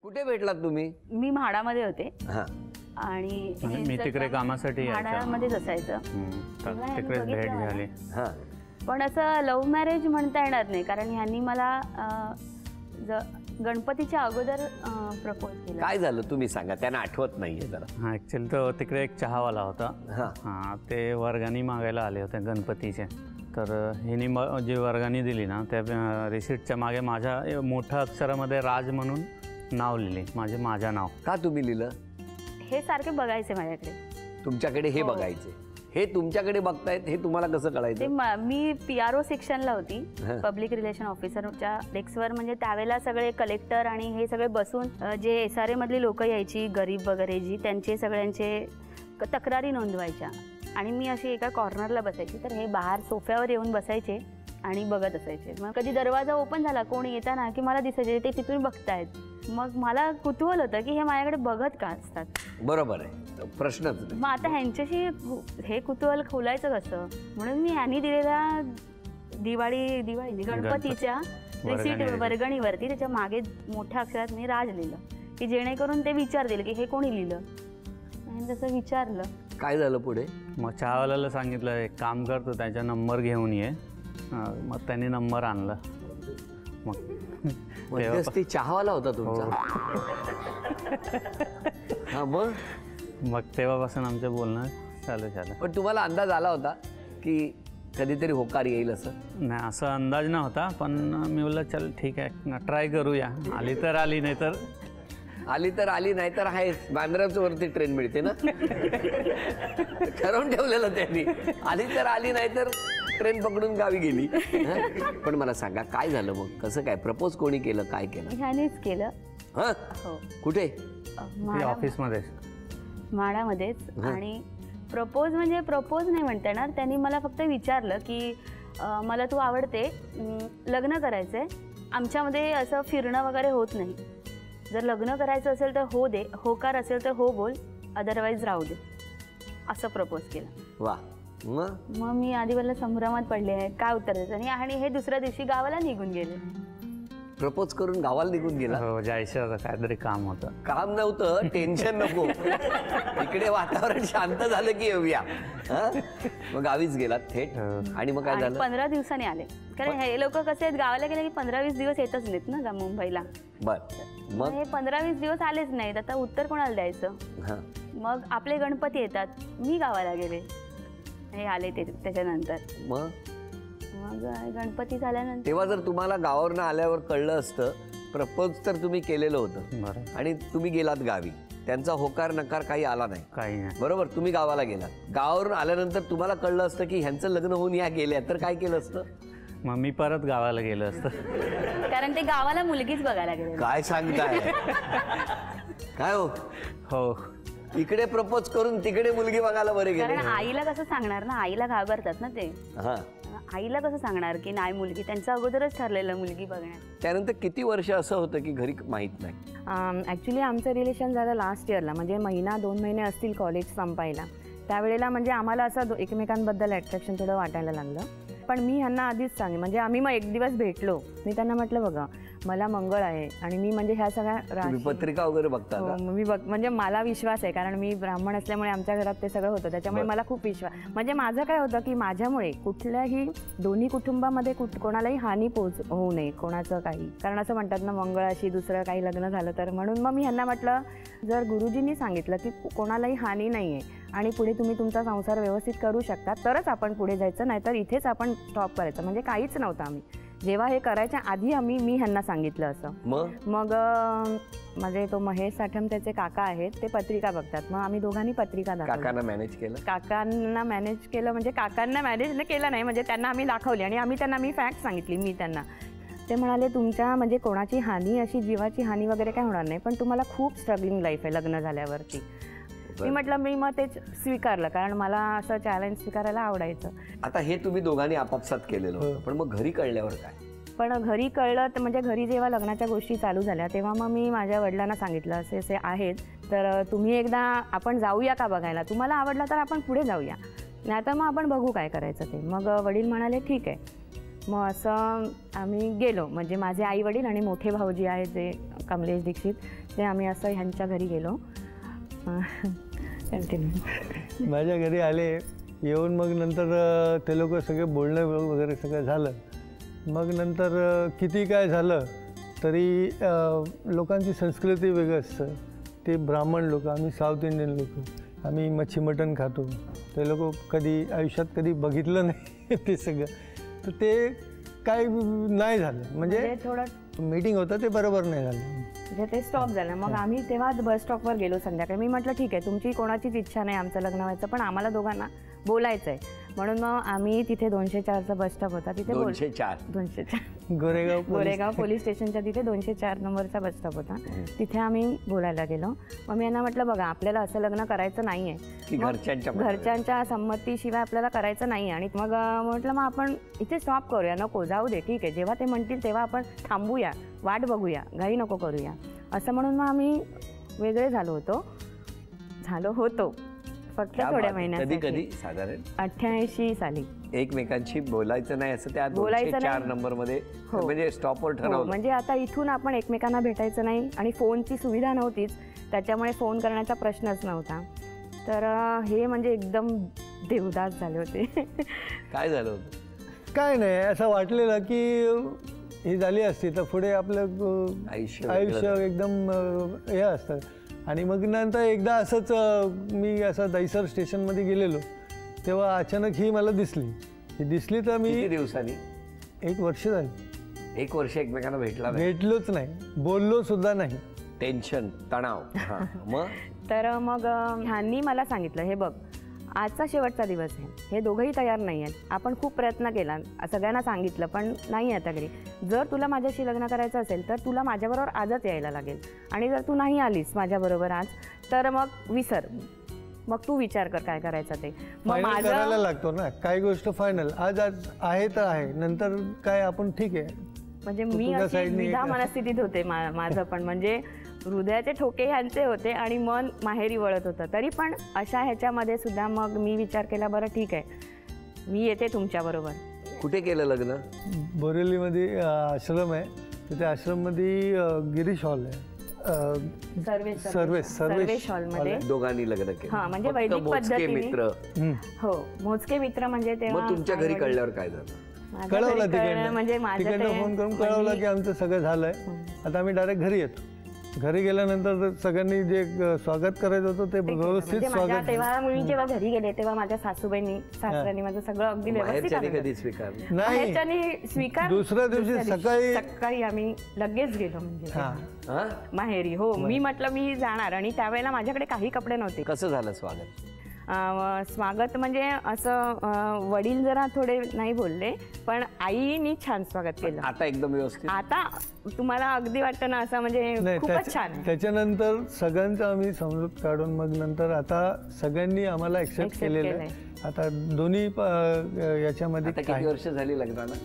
कुठे भेटलात तुम्ही? मी म्हाडामध्ये होते हां. आणि मी तिकडे कामासाठी म्हाडामध्येच असायचं. तिकडेच भेट झाली. हां. पण असं लव्ह मॅरेज म्हणता येणार नाही, कारण ह्यांनी मला गणपतीच्या अगोदर प्रपोज केलं. काय झालं तुम्ही सांगा, त्यांना आठवत नाहीये जरा. हां, ॲक्च्युली तो तिकडे एक चहावाला होता. हां. हां, ते वर्गणी मागायला आले होते गणपतीचे. तर हिनी जी वर्गणी दिली ना, त्या रिसिप्टच्या मागे माझ्या मोठ्या अक्षरामध्ये राज म्हणून नाव लिहिले, माझं नाव. का तुम्ही लिहिलं? हे सारखे बघायचे माझ्याकडे. तुमच्याकडे हे बघायचे, हे तुमच्याकडे बघतायत, हे तुम्हाला कसं कळायचं? मी PRO सेक्शनला होती, पब्लिक रिलेशन ऑफिसरच्या डेस्कवर. म्हणजे त्यावेळेला सगळे कलेक्टर आणि हे सगळे बसून जे SRA मधली लोक यायची, गरीब वगैरे जी, त्यांचे सगळ्यांचे तक्रारी नोंदवायच्या. आणि मी अशी एका कॉर्नरला बसायची, तर हे बाहेर सोफ्यावर येऊन बसायचे आणि बघत असायचे. मग कधी दरवाजा ओपन झाला कोणी येताना की मला दिसायचे ते तिथून बघतायत. मग मला कुतूहल होतं की हे माझ्याकडे बघत का असतात. बरोबर आहे, प्रश्नच नाही. मग आता ह्यांच्याशी हे कुतूहल खोलायचं कसं, म्हणून मी ह्यांनी दिलेल्या दिवाळी गणपतीच्या रिसीट वर्गणीवरती त्याच्या मागे मोठ्या अक्षरात मी राज लिहिलं, की जेणेकरून ते विचारतील की हे कोणी लिहिलं. आणि तसं विचारलं. काय झालं पुढे? मग चहावाल्याला सांगितलं एक काम करतो, त्याचा नंबर घेऊन ये. मग त्यांनी नंबर आणला. मध्यस्थी चहावाला होता तुमचा? हा. मग तेव्हापासून आमचं बोलणं चालू झालं. पण तुम्हाला अंदाज आला होता की कधीतरी होकार येईल असं? नाही, असा अंदाज नव्हता, पण मी बोललं चल ठीक आहे, ट्राय करूया. आली तर आली, नाही तर नाही तर आहेच. बांद्राच्या वरती ट्रेन मिळते ना. ठरवून ठेवलेलं त्यांनी, आली तर आली, नाही तर ट्रेन पकडून गावी गेली. पण मला सांगा काय झालं मग, कसं काय प्रपोज कोणी केलं, काय केलं? ह्यानेच केलं. हा. कुठे? ऑफिसमध्येच, म्हाडामध्येच. आणि प्रपोज म्हणजे प्रपोज नाही म्हणता येणार. त्यांनी मला फक्त विचारलं की मला तू आवडते, लग्न करायचंय, आमच्यामध्ये असं फिरणं वगैरे होत नाही, जर लग्न करायचं असेल तर हो दे, होकार असेल तर हो बोल, अदरवाईज राहू दे, असं प्रपोज केलं. वा. मग मी आधीवरला संभ्रमात पडले आहे, काय उत्तर द्यायचं. आणि हे दुसऱ्या दिवशी गावाला निघून गेले. प्रपोज करून गावाला निघून गेला? हो, जायचं होतं, काहीतरी काम होतं. काम नव्हतं, टेन्शन नको. इकडे वातावरण शांत झालं की येऊया. मग गावीच गेलात थेट? आणि मग काय झालं? 15 दिवसांनी आले, कारण हे लोक कसे आहेत, गावाला गेले की 15-20 दिवस येतच नाहीत ना मुंबईला. बर. मग हे 15-20 दिवस आलेच नाहीत, आता उत्तर कोणाला द्यायचं. मग आपले गणपती येतात, मी गावाला गेले, हे आले ते त्याच्यानंतर. मग गणपती झाल्यानंतर तेव्हा जर तुम्हाला गावावरून आल्यावर कळलं असतं प्रपोज तर तुम्ही केलेलं होतं आणि तुम्ही गेलात गावी, त्यांचा होकार नकार काही आला नाही, काही नाही, बरोबर, तुम्ही गावाला गेलात. गावावरून आल्यानंतर तुम्हाला कळलं असतं की ह्यांचं लग्न होऊन या गेल्या, तर काय केलं असतं? मग मी परत गावाला गेलो असतं. कारण ते गावाला मुलगीच बघायला गेले. काय सांगताय? काय हो? हो, इकडे प्रपोज करून तिकडे मुलगी बघायला बरे गेले. कारण आईला कसं सांगणार ना, आईला घाबरतात ना ते. आईला कसं सांगणार की नाही मुलगी, त्यांचं अगोदरच ठरलेलं मुलगी बघण्यात. त्यानंतर किती वर्ष असं होतं की घरी माहीत नाही? ॲक्च्युली आमचं रिलेशन झालं लास्ट इयरला, म्हणजे 1-2 महिने असतील कॉलेज संपायला. त्यावेळेला म्हणजे आम्हाला असं एकमेकांबद्दल अट्रॅक्शन थोडं वाटायला लागलं. पण मी ह्यांना आधीच सांगे, म्हणजे आम्ही मग एक दिवस भेटलो, मी त्यांना म्हटलं बघा मला मंगळ आहे आणि मी म्हणजे ह्या सगळ्या पत्रिका वगैरे बघता? मी म्हणजे मला विश्वास आहे, कारण मी ब्राह्मण असल्यामुळे आमच्या घरात ते सगळं होतं, त्याच्यामुळे मला खूप विश्वास. म्हणजे माझं काय होतं की माझ्यामुळे कुठल्याही दोन्ही कुटुंबामध्ये कोणालाही हानी होऊ नये, कोणाचं काही. कारण असं म्हणतात ना मंगळाशी दुसरं काही लग्न झालं तर. म्हणून मग मी ह्यांना म्हटलं जर गुरुजींनी सांगितलं की कोणालाही हानी नाही आहे आणि पुढे तुम्ही तुमचा संसार व्यवस्थित करू शकता तरच आपण पुढे जायचं, नाहीतर इथेच आपण स्टॉप करायचं. म्हणजे काहीच नव्हतं. आम्ही जेव्हा हे करायच्या आधी मी ह्यांना सांगितलं असं. मग माझे तो महेश साठम त्याचे काका आहेत, ते पत्रिका बघतात. मग आम्ही दोघांनी पत्रिका दाखवली. काकांना मॅनेज केलं म्हणजे काकांना मॅनेज केलं नाही, म्हणजे त्यांना आम्ही दाखवली आणि त्यांना फॅक्ट सांगितली. मी त्यांना ते म्हणाले तुमच्या म्हणजे कोणाची हानी, अशी जीवाची हानी वगैरे काय होणार नाही, पण तुम्हाला खूप स्ट्रगलिंग लाईफ आहे लग्न झाल्यावरती. मी म्हटलं मी मग तेच स्वीकारलं, कारण मला असं चॅलेंज स्वीकारायला आवडायचं. आता हे तुम्ही दोघांनी आपापसात केलेलं होतं, पण मग घरी कळल्यावर काय? पण घरी कळलं तर म्हणजे घरी जेव्हा लग्नाच्या गोष्टी चालू झाल्या तेव्हा मग मी माझ्या वडिलांना सांगितलं असे असे आहेत, तर तुम्ही एकदा आपण जाऊया का बघायला, तुम्हाला आवडलं तर आपण पुढे जाऊया, नाहीतर मग आपण बघू काय करायचं ते. मग वडील म्हणाले ठीक आहे. मग असं आम्ही गेलो, म्हणजे माझे आई वडील आणि मोठे भाऊजी आहेत जे कमलेश दीक्षित, ते आम्ही असं ह्यांच्या घरी गेलो. कंटिन्यू. माझ्या घरी आले, येऊन मग नंतर ते लोक सगळे बोलणं वगैरे सगळं झालं. मग नंतर किती काय झालं तरी लोकांची संस्कृती वेगळी असतं. ते ब्राह्मण लोक, आम्ही साऊथ इंडियन लोक, आम्ही मच्छी मटण खातो. ते लोक कधी आयुष्यात कधी बघितलं नाही ते सगळं. तर ते काय नाही झालं, म्हणजे थोडं मीटिंग होतं ते बरोबर नाही झालं. म्हणजे ते स्टॉप झालं. मग आम्ही तेव्हा बस स्टॉपवर गेलो संध्याकाळी. मी म्हटलं ठीक आहे, तुमची कोणाचीच इच्छा नाही आमचं लग्न व्हायचं, पण आम्हाला दोघांना बोलायचं आहे. म्हणून मग आम्ही तिथे 204चा बस स्टॉप होता तिथे 204 गोरेगाव पोलीस स्टेशनच्या तिथे 204 नंबरचा बस स्टॉप होता. तिथे आम्ही बोलायला गेलो. मग मी यांना म्हटलं बघा, आपल्याला असं लग्न करायचं नाही आहे, घरच्यांच्या संमतीशिवाय आपल्याला करायचं नाही. आणि मग म्हटलं मग आपण इथे स्टॉप करूया, नको जाऊ दे, ठीक आहे, जेव्हा ते म्हणतील तेव्हा आपण थांबूया, वाट बघूया, घाई नको करूया, असं म्हणून मग आम्ही वेगळे झालो होतो फक्त थोड्या महिन्यात. कधी साधारण 88 साली. एकमेकांशी बोलायचं नाही असं त्या बोलायचं 204 नंबर मध्ये म्हणजे स्टॉपवर ठरवलं. म्हणजे आता इथून आपण एकमेकांना भेटायचं नाही, आणि फोनची सुविधा नव्हतीच, त्याच्यामुळे फोन करण्याचा प्रश्नच नव्हता. तर हे म्हणजे एकदम देवदास झाले होते. काय झालं? काय नाही, असं वाटलेलं की ही झाली असती तर पुढे आपलं आयुष्य एकदम हे असतं. आणि मग नंतर एकदा असंच मी असं दहिसर स्टेशनमध्ये गेलेलो, तेव्हा अचानक ही मला दिसली तर मी किती दिवसांनी? 1 वर्ष झाली. 1 वर्ष एकमेकांना भेटलोच नाही, बोललो सुद्धा नाही. टेन्शन, तणाव. मग तर मग ह्यांनी मला सांगितलं, हे बघ, आजचा शेवटचा दिवस आहे, हे दोघंही तयार नाही आहेत, आपण खूप प्रयत्न केला, सगळ्यांना सांगितलं, पण नाही आता घरी. जर तुला माझ्याशी लग्न करायचं असेल तर तुला माझ्याबरोबर आजच यायला लागेल, आणि जर तू नाही आलीस माझ्याबरोबर आज तर मग विसर, मग तू विचार कर काय करायचं ते. मग फायनल करायला लागतो ना, काही गोष्ट फायनल आज आहे तर आहे, नंतर काय आपण ठीक आहे. म्हणजे मी अशी विधा मनस्थितीत होते माझं पण, म्हणजे हृदयाचे ठोके ह्यांचे होते आणि मन माहेरी वळत होतं. तरी पण अशा ह्याच्यामध्ये सुद्धा मग मी विचार केला, बरं ठीक आहे, मी येते तुमच्याबरोबर. कुठे केलं लग्न? बोरेलीमध्ये आश्रम आहे, तिथे आश्रममध्ये गिरीश हॉल आहे, सर्वेश हॉलमध्ये दोघांनी लग्न केलं. हा, म्हणजे वैदिक पद्धतीने. मित्र? हो, मोजके मित्र. म्हणजे तेव्हा तुमच्या घरी कळल्यावर काय झालं? कळवलं तिकडनं, म्हणजे तिकडनं फोन करून कळवलं की आमचं सगळं झालंय, आता आम्ही डायरेक्ट घरी येतो. घरी गेल्यानंतर सगळ्यांनी जे स्वागत करायचं होतं ते व्यवस्थित स्वागत. तेव्हा मी जेव्हा घरी गेले तेव्हा माझ्या सासूबाईंनी सासऱ्यांनी माझं सगळं अगदी व्यवस्थित कधी स्वीकारलं नाही. स्वीकार दुसऱ्या दिवशी सकाळी आम्ही लगेच गेलो म्हणजे माहेरी. हो, मी म्हटलं मी जाणार, आणि त्यावेळेला माझ्याकडे काही कपडे नव्हते. कसं झालं स्वागत? स्वागत म्हणजे असं वडील जरा थोडे नाही बोलले, पण आईनी छान स्वागत केलं. आता एकदम व्यवस्थित? आता तुम्हाला अगदी वाटतं ना असं, म्हणजे खूपच छान. त्याच्यानंतर सगळ्यांचं आम्ही समजूत काढून मग नंतर आता सगळ्यांनी आम्हाला एक्सेप्ट केलेलं आहे. आता दोन्ही याच्यामध्ये किती वर्ष झाली लग्नाला?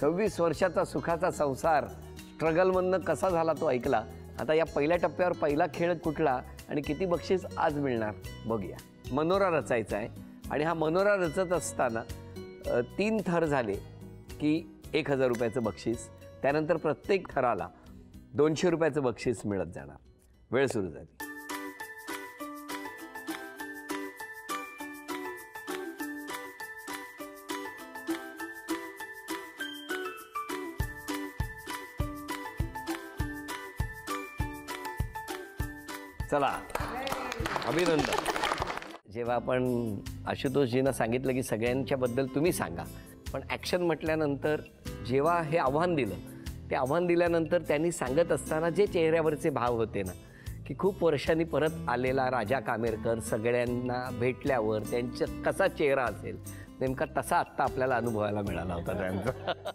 26 वर्षाचा सुखाचा संसार स्ट्रगलमधनं कसा झाला तो ऐकला. आता या पहिल्या टप्प्यावर पहिला खेळ कुठला आणि किती बक्षीस आज मिळणार बघूया. मनोरा रचायचा आहे, आणि हा मनोरा रचत असताना 3 थर झाले की 1000 रुपयाचं बक्षीस, त्यानंतर प्रत्येक थराला 200 रुपयाचं बक्षीस मिळत जाणार. वेळ सुरू झाली. चला, अभिनंदन. जेव्हा आपण आशुतोषजींना सांगितलं की सगळ्यांच्याबद्दल तुम्ही सांगा, पण ॲक्शन म्हटल्यानंतर जेव्हा हे आव्हान दिलं, ते आव्हान दिल्यानंतर त्यांनी सांगत असताना जे चेहऱ्यावरचे भाव होते ना, की खूप वर्षांनी परत आलेला राजा कामेरकर सगळ्यांना भेटल्यावर त्यांचा कसा चेहरा असेल, नेमका तसा आत्ता आपल्याला अनुभवायला मिळाला होता त्यांचा.